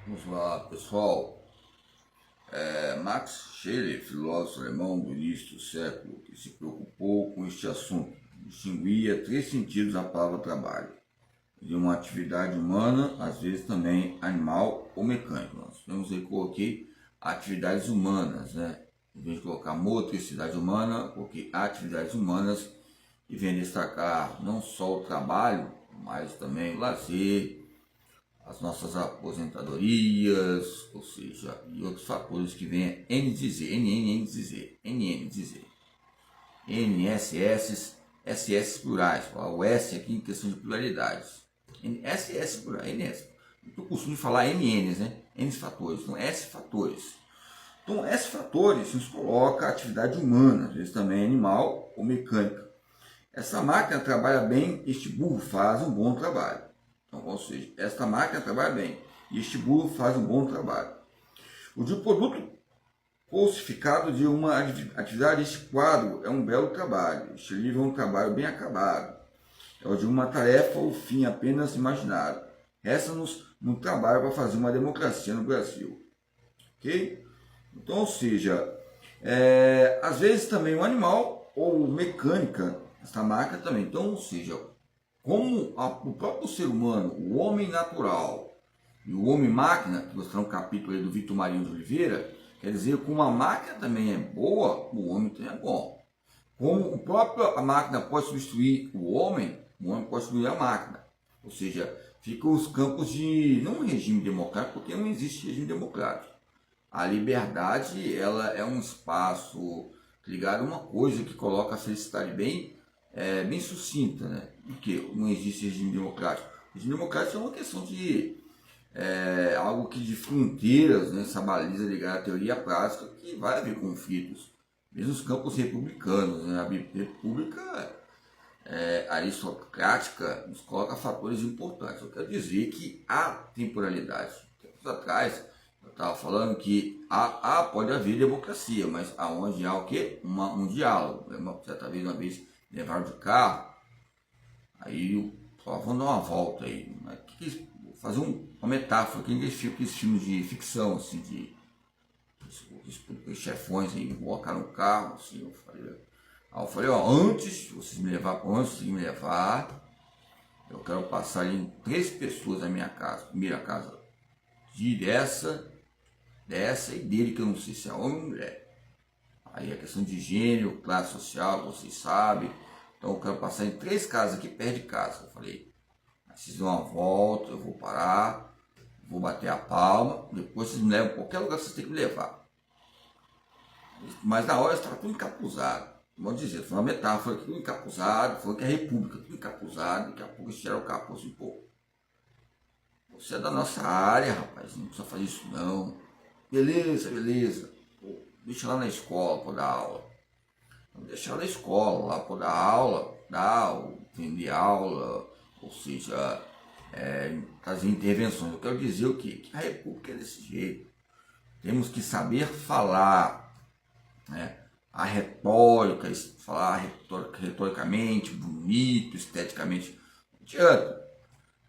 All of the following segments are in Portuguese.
Vamos lá, pessoal. Max Scheler, filósofo alemão do início do século, que se preocupou com este assunto, distinguia três sentidos da palavra trabalho: de uma atividade humana, às vezes também animal ou mecânica. Nós vemos aí, coloquei atividades humanas, né? Em vez de colocar motricidade humana, coloquei atividades humanas, e vem destacar não só o trabalho, mas também o lazer, as nossas aposentadorias, ou seja, e outros fatores que vêm N dizer, NSS, SS plurais, o S aqui em questão de pluralidades, SS plurais, NS, eu costumo falar NNs, né? N fatores, então S fatores. Então S fatores nos coloca a atividade humana, às vezes também animal ou mecânica. Essa máquina trabalha bem, este burro faz um bom trabalho. Então, ou seja, esta máquina trabalha bem e este burro faz um bom trabalho. O de produto falsificado de uma atividade, este quadro é um belo trabalho. Este livro é um trabalho bem acabado. É o de uma tarefa ou fim apenas imaginado. Resta-nos um trabalho para fazer uma democracia no Brasil. Ok? Então, ou seja, às vezes também o animal ou mecânica, essa máquina também. Então, ou seja, como o próprio ser humano, o homem natural e o homem máquina, que você tem um capítulo aí do Vitor Marinho de Oliveira, quer dizer, como a máquina também é boa, o homem também é bom. Como a máquina pode substituir o homem pode substituir a máquina. Ou seja, ficam os campos de, não um regime democrático, porque não existe regime democrático. A liberdade, ela é um espaço ligado a uma coisa que coloca a felicidade bem sucinta, né? Porque não existe regime democrático. O regime democrático é uma questão de algo que de fronteiras, né? Essa baliza ligada à teoria e à prática, que vai haver conflitos. Mesmo os campos republicanos, né? A república aristocrática nos coloca fatores importantes. Eu quero dizer que há temporalidade. Tempos atrás, eu estava falando que pode haver democracia, mas aonde há o quê? Um diálogo. Certa vez, uma vez, levaram de carro, aí eu falava, vamos dar uma volta aí. Vou fazer uma metáfora, que aqueles filmes de ficção, assim, de os chefões aí, colocaram no carro, assim, eu falei, antes de vocês me levar, eu quero passar em 3 pessoas na minha casa, primeira casa, dessa e dele, que eu não sei se é homem ou mulher. Aí a questão de gênero, classe social, vocês sabem. Então eu quero passar em 3 casas aqui perto de casa. Eu falei, vocês dão uma volta, eu vou parar, vou bater a palma, depois vocês me levam em qualquer lugar que vocês têm que me levar. Mas na hora estava tudo encapuzado. Vamos dizer, foi uma metáfora, tudo encapuzado, foi que a república, tudo encapuzado, daqui a pouco eles tiraram o capuz e pô, você é da nossa área, rapaz, não precisa fazer isso não. Beleza. Pô, deixa lá na escola para dar aula. Vamos deixar na escola lá para dar aula, vender aula, ou seja, fazer intervenções. Eu quero dizer o quê? Que a república é desse jeito. Temos que saber falar, né? A retórica, falar retoricamente, bonito, esteticamente. Não adianta.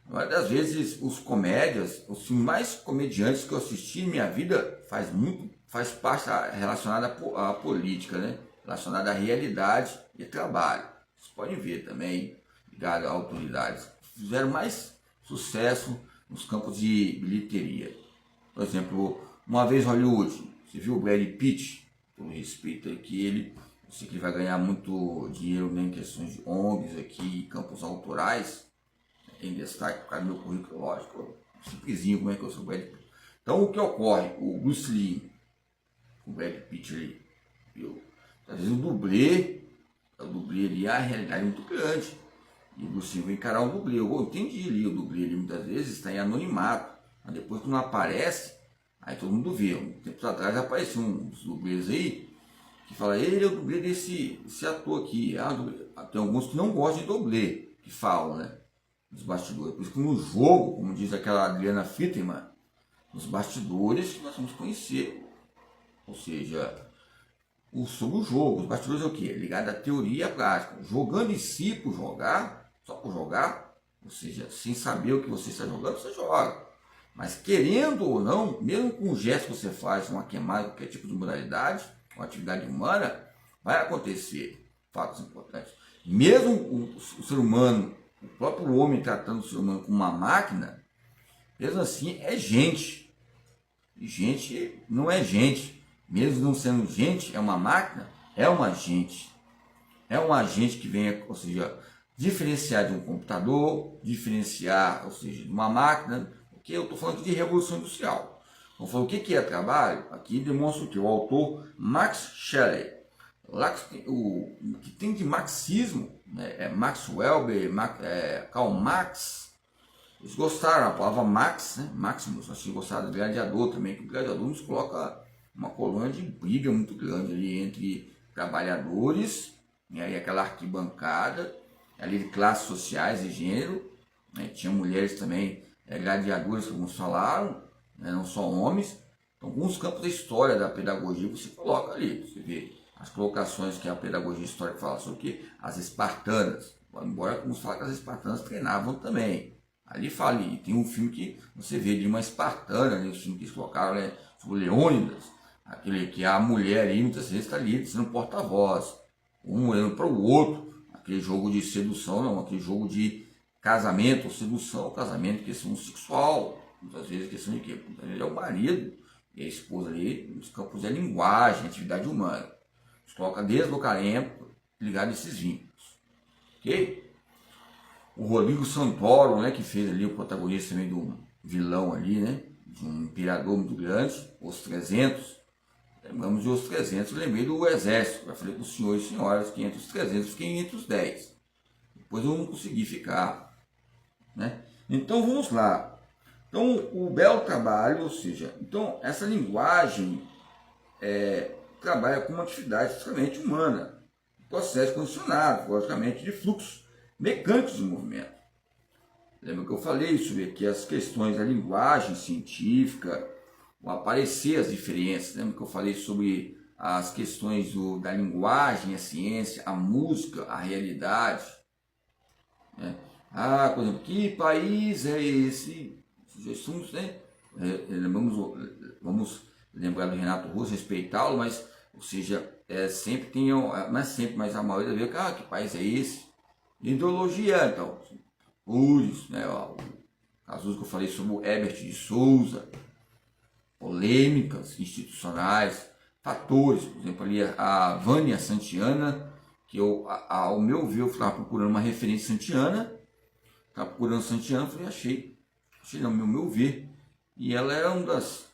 Várias vezes os filmes mais comediantes que eu assisti em minha vida faz parte relacionada à política, né? Relacionada à realidade e trabalho. Vocês podem ver também, ligado a autoridades. Fizeram mais sucesso nos campos de bilheteria. Por exemplo, uma vez Hollywood, você viu o Brad Pitt, por respeito aqui, eu sei que ele vai ganhar muito dinheiro, né, em questões de ONGs aqui, campos autorais, em destaque por causa do meu currículo, lógico, simplesinho, como é que eu sou o Brad Pitt. Então o que ocorre? O Bruce Lee, o Brad Pitt ali, viu? Às vezes o dublê ali, a realidade é muito grande. E o Bruce Lee vai encarar o dublê. Eu entendi ali, o dublê ali muitas vezes está em anonimato. Mas depois que não aparece, aí todo mundo vê. Um tempo atrás apareceu um dos dublês aí, que fala, ele é o dublê desse ator aqui. Tem alguns que não gostam de dublê, que falam, né? Nos bastidores. Por isso que no jogo, como diz aquela Adriana Fitterman, nos bastidores nós vamos conhecer. Ou seja, sobre o jogo. Os bastidores é o quê? Ligado à teoria e à prática. Jogando em si por jogar, só por jogar, ou seja, sem saber o que você está jogando, você joga. Mas querendo ou não, mesmo com o gesto que você faz, uma queimada, qualquer tipo de modalidade, uma atividade humana, vai acontecer fatos importantes. Mesmo o ser humano, o próprio homem tratando o ser humano como uma máquina, mesmo assim é gente. E gente não é gente. Mesmo não sendo gente, é uma máquina, é um agente. É um agente que vem, ou seja, diferenciar de um computador, diferenciar, ou seja, de uma máquina, porque eu estou falando aqui de revolução industrial. Então, falando o que é trabalho, aqui demonstra que o autor Max Shelley, o que tem de marxismo, né, é Max Weber, Karl Marx, eles gostaram da palavra Max, né, Maximus, acho que gostaram do gladiador também, que o gladiador nos coloca uma colônia de briga muito grande ali entre trabalhadores, e aí aquela arquibancada, ali de classes sociais e gênero, né, tinha mulheres também, gladiadoras, como falaram, né, não só homens. Então, alguns campos da história da pedagogia você coloca ali, você vê as colocações que a pedagogia histórica fala sobre o quê? As espartanas, embora como se fala que as espartanas treinavam também. Ali fala, e tem um filme que você vê de uma espartana, né, o filme que eles colocaram, né, sobre Leônidas, aquele que a mulher aí muitas vezes está ali sendo porta-voz, um olhando para o outro, aquele jogo de sedução, não, aquele jogo de casamento, ou sedução, casamento, questão sexual, muitas vezes questão de quê? Ele é o marido e a esposa ali, nos campos da linguagem, atividade humana. Você coloca desde o carimbo ligado a esses vínculos. Ok? O Rodrigo Santoro, né, que fez ali o protagonista também do vilão ali, né, de um imperador muito grande, os 300. Lembramos de os 300, lembrei do exército. Eu falei com os senhores e senhoras que entre os 300 fiquei entre os 10. Depois eu não consegui ficar, né? Então vamos lá. Então o belo trabalho, ou seja, então essa linguagem trabalha com uma atividade extremamente humana, processo condicionado, logicamente, de fluxos mecânicos de movimento. Lembra que eu falei sobre aqui as questões da linguagem científica, o aparecer as diferenças. Lembra que eu falei sobre as questões da linguagem, a ciência, a música, a realidade, né? Por exemplo, que país é esse? Sugestões, né? Vamos lembrar do Renato Russo, respeitá-lo, mas, ou seja, sempre tem, não é sempre, mas a maioria vê que país é esse? Ideologia, então, os, né? O caso que eu falei sobre o Herbert de Souza, polêmicas institucionais, fatores, por exemplo, ali a Vânia Santiana, que eu, ao meu ver, eu estava procurando uma referência santiana, estava procurando Santiana, falei, achei não, meu ver, e ela era uma das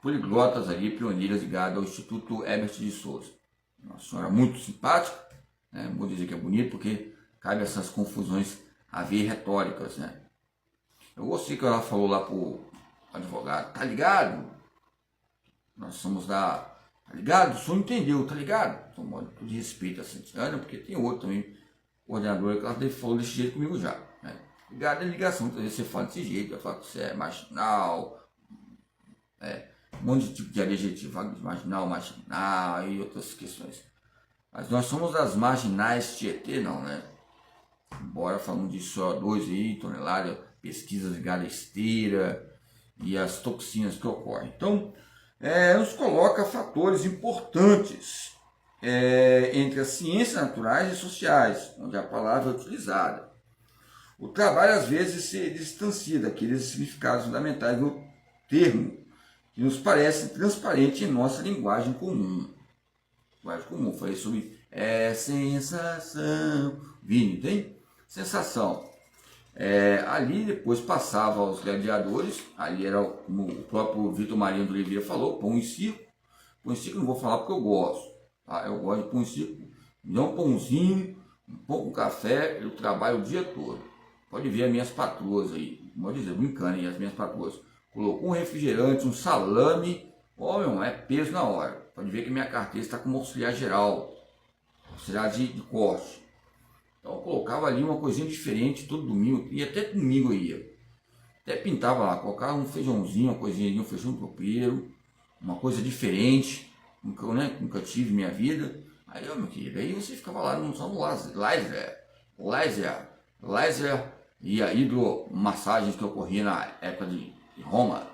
poliglotas ali, pioneiras ligadas ao Instituto Herbert de Souza. Uma senhora muito simpática, né? Vou dizer que é bonita, porque cabe essas confusões haver retóricas, né? Eu gostei que ela falou lá pro advogado, tá ligado? Nós somos tá ligado? O senhor entendeu, tá ligado? Então, modo de respeito a Santiana, porque tem outro também, coordenador, que ela falou desse jeito comigo já, né? Ligado é ligação, muitas vezes você fala desse jeito, vai falar que você é marginal, um monte de tipo de adjetivo, marginal e outras questões. Mas nós somos das marginais Tietê, não, né? Embora falando de CO2 aí, tonelada, pesquisas ligadas à esteira e as toxinas que ocorrem. Então, nos coloca fatores importantes entre as ciências naturais e sociais, onde a palavra é utilizada. O trabalho, às vezes, se distancia daqueles significados fundamentais do termo, que nos parece transparente em nossa linguagem comum. Linguagem comum, falei sobre sensação. Vini, tem? Sensação. Ali depois passava aos gladiadores, ali era, como o próprio Vitor Marinho do Oliveira falou, pão e circo. Pão e circo não vou falar porque eu gosto. Tá? Eu gosto de pão e circo. Me dá um pãozinho, um pão com café, eu trabalho o dia todo. Pode ver as minhas patroas aí, pode dizer, brincando aí, as minhas patroas. Colocou um refrigerante, um salame, é peso na hora. Pode ver que minha carteira está como auxiliar geral, auxiliar de corte. Então eu colocava ali uma coisinha diferente todo domingo, e até domingo eu ia. Até pintava lá, colocava um feijãozinho, uma coisinha ali, um feijão tropeiro, uma coisa diferente, nunca tive minha vida. Aí, meu querido, aí você ficava lá no laser e a hidromassagem que ocorria na época de Roma.